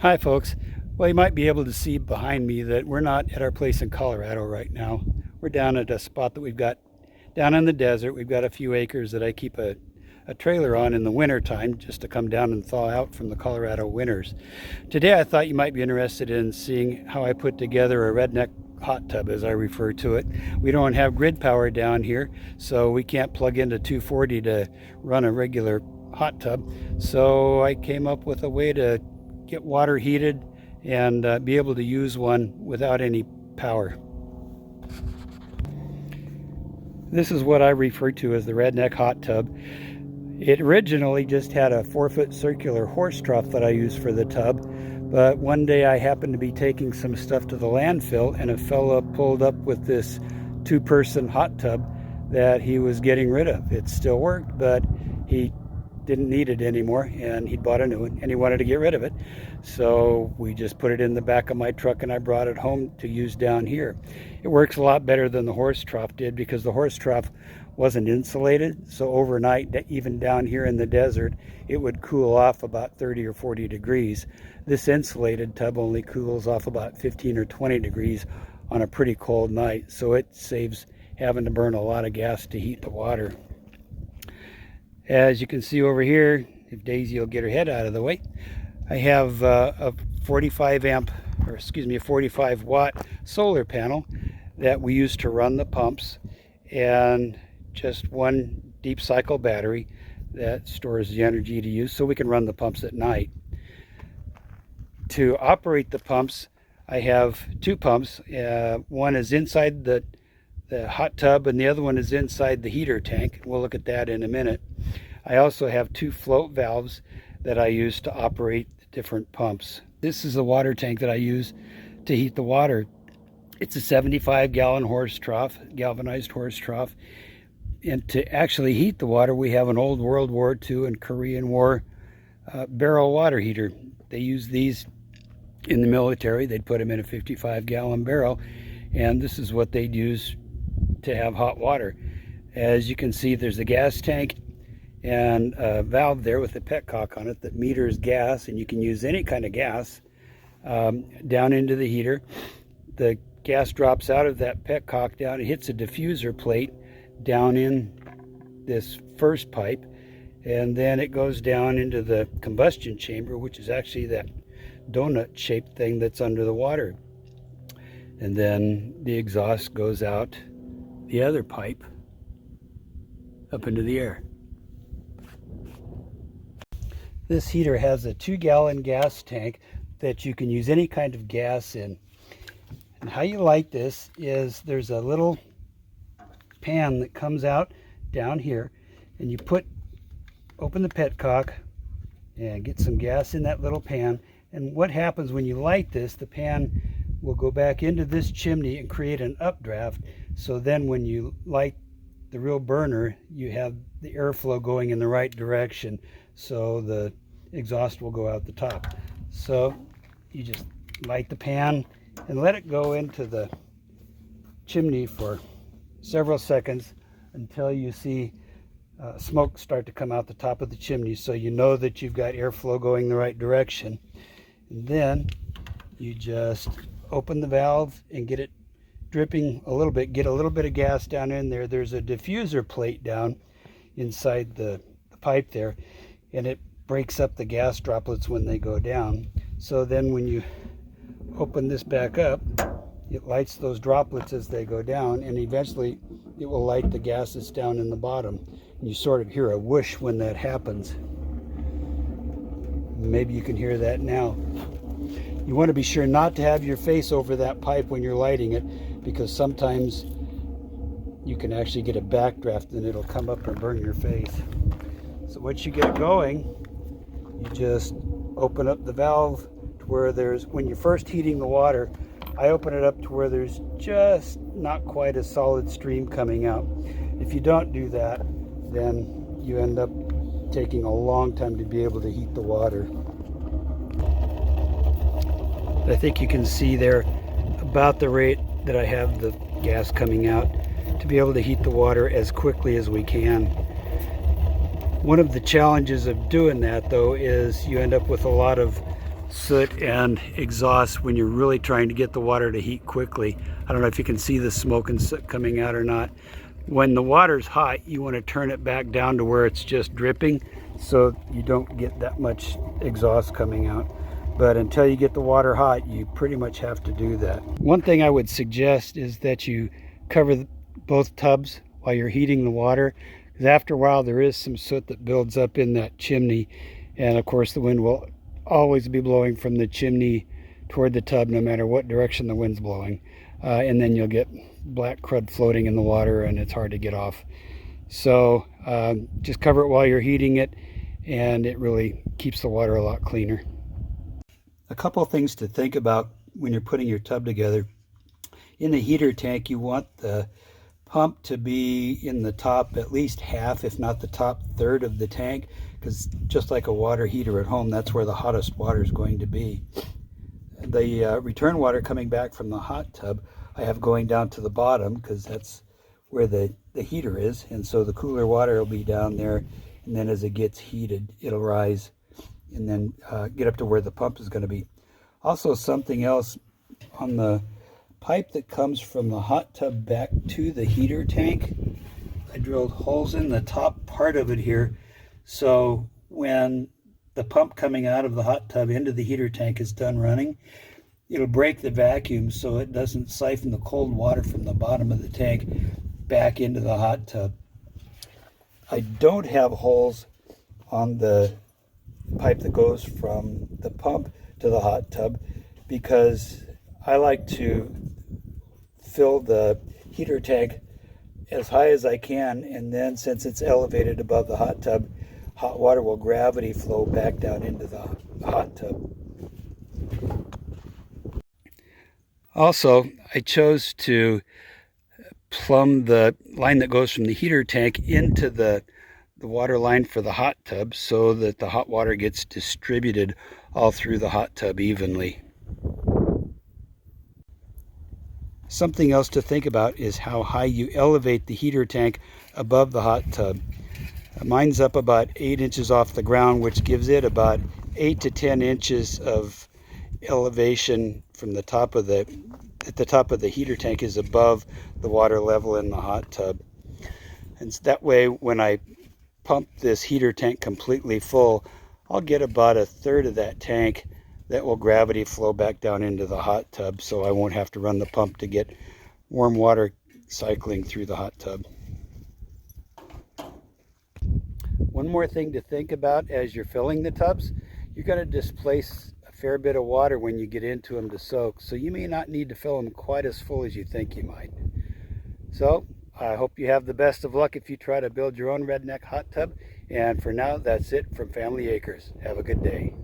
Hi folks. Well, you might be able to see behind me that we're not at our place in Colorado right now. We're down at a spot that we've got down in the desert. We've got a few acres that I keep a trailer on in the winter time just to come down and thaw out from the Colorado winters. Today I thought you might be interested in seeing how I put together a redneck hot tub, as I refer to it. We don't have grid power down here, so we can't plug into 240 to run a regular hot tub. So I came up with a way to get water heated and be able to use one without any power. This is what I refer to as the Redneck Hot Tub. It originally just had a 4-foot circular horse trough that I used for the tub, but one day I happened to be taking some stuff to the landfill and a fella pulled up with this 2-person hot tub that he was getting rid of. It still worked, but he didn't need it anymore, and he'd bought a new one and he wanted to get rid of it. So we just put it in the back of my truck and I brought it home to use down here. It works a lot better than the horse trough did because the horse trough wasn't insulated, so overnight, even down here in the desert, it would cool off about 30 or 40 degrees. This insulated tub only cools off about 15 or 20 degrees on a pretty cold night, so it saves having to burn a lot of gas to heat the water. As you can see over here, if Daisy will get her head out of the way, I have a 45 watt solar panel that we use to run the pumps, and just one deep cycle battery that stores the energy to use so we can run the pumps at night. To operate the pumps, I have 2 pumps. One is inside the hot tub and the other one is inside the heater tank. We'll look at that in a minute. I also have 2 float valves that I use to operate the different pumps. This is the water tank that I use to heat the water. It's a 75-gallon horse trough, galvanized horse trough. And to actually heat the water, we have an old World War II and Korean War barrel water heater. They use these in the military. They'd put them in a 55-gallon barrel, and this is what they'd use to have hot water. As you can see, there's a gas tank and a valve there with a petcock on it that meters gas, and you can use any kind of gas down into the heater. The gas drops out of that petcock down, it hits a diffuser plate down in this first pipe, and then it goes down into the combustion chamber, which is actually that donut shaped thing that's under the water, and then the exhaust goes out the other pipe up into the air. This heater has a 2-gallon gas tank that you can use any kind of gas in. And how you light this is there's a little pan that comes out down here, and you open the petcock and get some gas in that little pan. And what happens when you light this, the pan will go back into this chimney and create an updraft. So then when you light the real burner, you have the airflow going in the right direction, so the exhaust will go out the top. So you just light the pan and let it go into the chimney for several seconds until you see smoke start to come out the top of the chimney, so you know that you've got airflow going the right direction. And then you just open the valve and get it dripping a little bit, get a little bit of gas down in there. There's a diffuser plate down inside the pipe there, and it breaks up the gas droplets when they go down. So then when you open this back up, it lights those droplets as they go down, and eventually it will light the gases down in the bottom. And you sort of hear a whoosh when that happens. Maybe you can hear that now. You want to be sure not to have your face over that pipe when you're lighting it, because sometimes you can actually get a backdraft and it'll come up and burn your face. So once you get it going, you just open up the valve to where when you're first heating the water, I open it up to where there's just not quite a solid stream coming out. If you don't do that, then you end up taking a long time to be able to heat the water. I think you can see there about the rate that I have the gas coming out to be able to heat the water as quickly as we can. One of the challenges of doing that, though, is you end up with a lot of soot and exhaust when you're really trying to get the water to heat quickly. I don't know if you can see the smoke and soot coming out or not. When the water's hot, you want to turn it back down to where it's just dripping so you don't get that much exhaust coming out. But until you get the water hot, you pretty much have to do that. One thing I would suggest is that you cover both tubs while you're heating the water, because after a while there is some soot that builds up in that chimney, and of course the wind will always be blowing from the chimney toward the tub no matter what direction the wind's blowing, and then you'll get black crud floating in the water and it's hard to get off. So just cover it while you're heating it, and it really keeps the water a lot cleaner. A couple of things to think about when you're putting your tub together. In the heater tank, you want the pump to be in the top at least half, if not the top third of the tank, because just like a water heater at home, that's where the hottest water is going to be. The return water coming back from the hot tub, I have going down to the bottom because that's where the heater is, and so the cooler water will be down there, and then as it gets heated, it'll rise and then get up to where the pump is going to be. Also, something else, on the pipe that comes from the hot tub back to the heater tank, I drilled holes in the top part of it here, so when the pump coming out of the hot tub into the heater tank is done running, it'll break the vacuum so it doesn't siphon the cold water from the bottom of the tank back into the hot tub. I don't have holes on the pipe that goes from the pump to the hot tub because I like to fill the heater tank as high as I can, and then since it's elevated above the hot tub, hot water will gravity flow back down into the hot tub. Also, I chose to plumb the line that goes from the heater tank into the water line for the hot tub so that the hot water gets distributed all through the hot tub evenly. Something else to think about is how high you elevate the heater tank above the hot tub. Mine's up about 8 inches off the ground, which gives it about 8 to 10 inches of elevation from the top of the heater tank is above the water level in the hot tub. And that way, when I pump this heater tank completely full, I'll get about a third of that tank that will gravity flow back down into the hot tub, so I won't have to run the pump to get warm water cycling through the hot tub. One more thing to think about as you're filling the tubs, you're going to displace a fair bit of water when you get into them to soak, so you may not need to fill them quite as full as you think you might. So I hope you have the best of luck if you try to build your own Redneck hot tub, and for now, that's it from Family Acres. Have a good day.